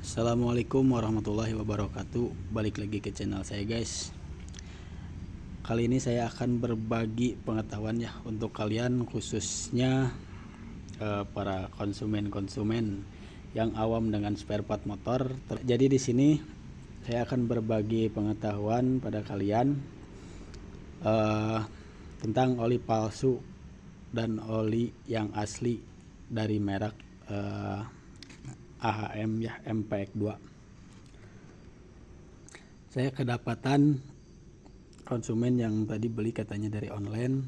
Assalamualaikum warahmatullahi wabarakatuh. Balik lagi ke channel saya guys. Kali ini saya akan berbagi pengetahuan ya untuk kalian, khususnya para konsumen yang awam dengan spare part motor. Jadi di sini saya akan berbagi pengetahuan pada kalian tentang oli palsu dan oli yang asli dari merek AHM ya, MPX2. Saya kedapatan konsumen yang tadi beli katanya dari online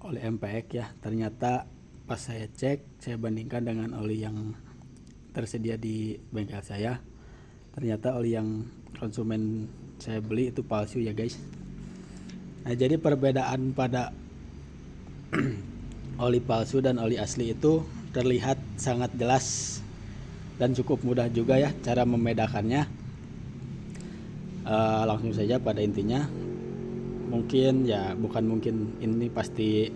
oli MPX ya. Ternyata pas saya cek, saya bandingkan dengan oli yang tersedia di bengkel saya. Ternyata oli yang konsumen saya beli itu palsu ya guys. Nah, jadi perbedaan pada oli palsu dan oli asli itu terlihat sangat jelas dan cukup mudah juga ya cara membedakannya. Langsung saja pada intinya, mungkin ya bukan mungkin, ini pasti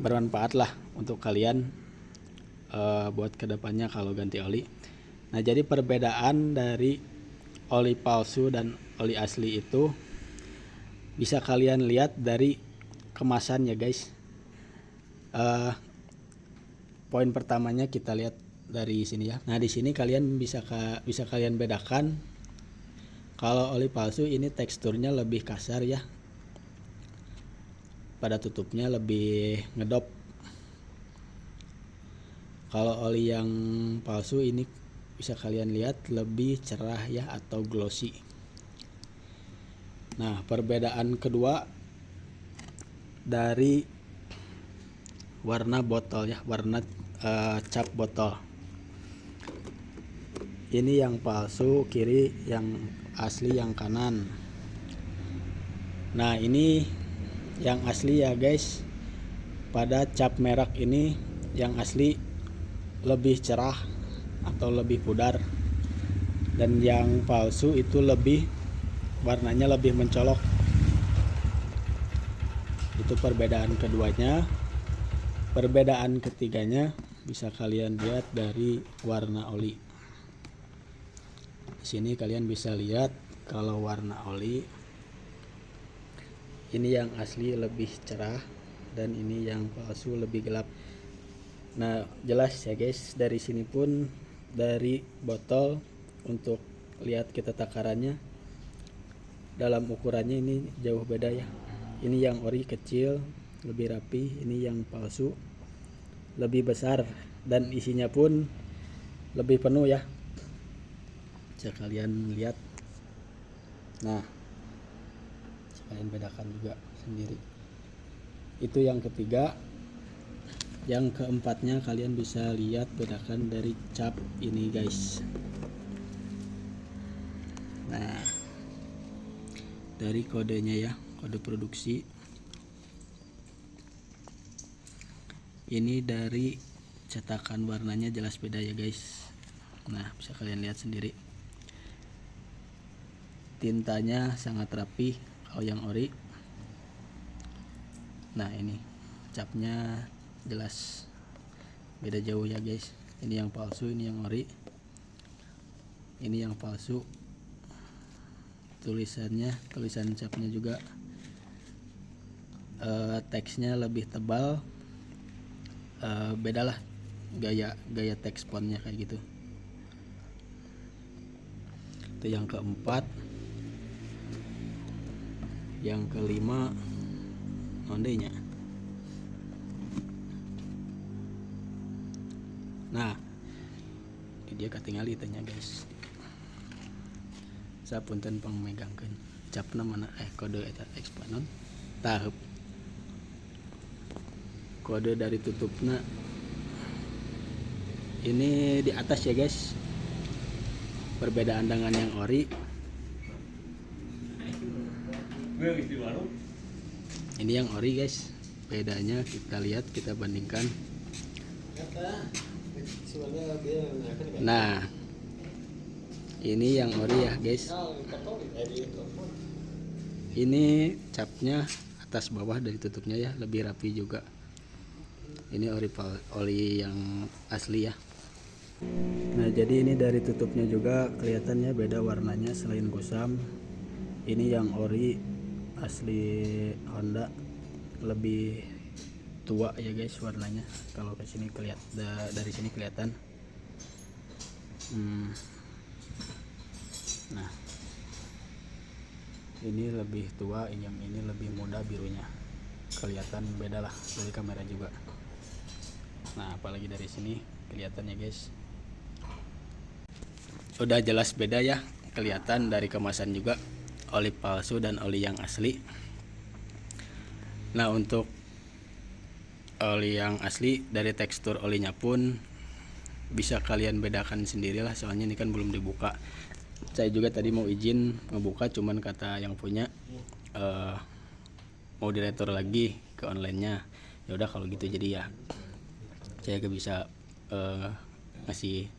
bermanfaat lah untuk kalian buat kedepannya kalau ganti oli. Nah, jadi perbedaan dari oli palsu dan oli asli itu bisa kalian lihat dari kemasan ya guys. Poin pertamanya kita lihat dari sini ya. Nah, di sini kalian bisa kalian bedakan kalau oli palsu ini teksturnya lebih kasar ya. Pada tutupnya lebih ngedop. Kalau oli yang palsu ini bisa kalian lihat lebih cerah ya atau glossy. Nah, perbedaan kedua dari warna botol ya, warna cap botol. Ini yang palsu kiri, yang asli yang kanan. Nah, ini yang asli ya guys. Pada cap merek ini yang asli lebih cerah atau lebih pudar, dan yang palsu itu lebih warnanya lebih mencolok. Itu perbedaan keduanya. Perbedaan ketiganya bisa kalian lihat dari warna oli. Di sini kalian bisa lihat kalau warna oli ini yang asli lebih cerah dan ini yang palsu lebih gelap. Nah, jelas ya guys, dari sini pun dari botol untuk lihat kita takarannya, dalam ukurannya ini jauh beda ya. Ini yang ori kecil, lebih rapi, ini yang palsu lebih besar dan isinya pun lebih penuh ya. Bisa kalian lihat. Nah, kalian bedakan juga sendiri. Itu yang ketiga. Yang keempatnya kalian bisa lihat bedakan dari cap ini guys. Nah, dari kodenya ya, kode produksi. Ini dari cetakan warnanya jelas beda ya guys. Nah, bisa kalian lihat sendiri. Tintanya sangat rapi kalau yang ori. Nah, ini capnya jelas beda jauh ya guys. Ini yang palsu, ini yang ori. Ini yang palsu. Tulisan capnya juga teksnya lebih tebal. Beda lah gaya teks fontnya kayak gitu. Itu yang keempat. Yang kelima ondenya. Nah, ini dia katingali tanya guys. Sapunten pangmegangkeun capna mana kode eta ekspanon tahap. Kode dari tutupnya ini di atas ya guys. Perbedaan dengan yang ori. Ini yang ori guys. Bedanya kita lihat, kita bandingkan. Nah, ini yang ori ya guys. Ini capnya atas bawah dari tutupnya ya, lebih rapi juga. Ini oli yang asli ya. Nah, jadi ini dari tutupnya juga kelihatannya beda warnanya selain kusam. Ini yang ori asli Honda lebih tua ya guys warnanya. Kalau ke sini dari sini kelihatan. Nah, ini lebih tua, yang ini lebih muda birunya. Kelihatan beda lah dari kamera juga. Nah, apalagi dari sini kelihatan ya guys. Udah jelas beda ya, kelihatan dari kemasan juga oli palsu dan oli yang asli. Nah, untuk oli yang asli dari tekstur olinya pun bisa kalian bedakan sendirilah, soalnya ini kan belum dibuka. Saya juga tadi mau izin ngebuka, cuman kata yang punya mau diretur lagi ke onlinenya. Ya udah kalau gitu jadi ya saya gak bisa ngasih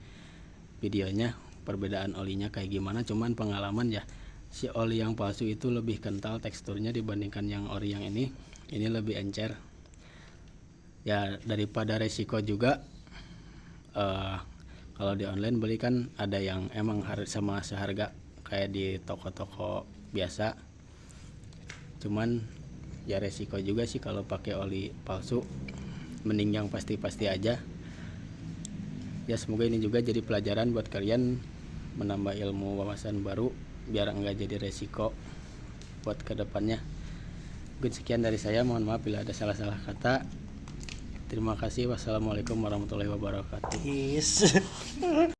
videonya perbedaan olinya kayak gimana, cuman pengalaman ya, si oli yang palsu itu lebih kental teksturnya dibandingkan yang ori yang ini lebih encer ya. Daripada resiko juga, kalau di online beli kan ada yang emang harus sama seharga kayak di toko-toko biasa, cuman ya resiko juga sih kalau pakai oli palsu, mending yang pasti-pasti aja. Ya semoga ini juga jadi pelajaran buat kalian, menambah ilmu wawasan baru biar enggak jadi resiko buat kedepannya. Mungkin sekian dari saya, mohon maaf bila ada salah-salah kata. Terima kasih. Wassalamualaikum warahmatullahi wabarakatuh.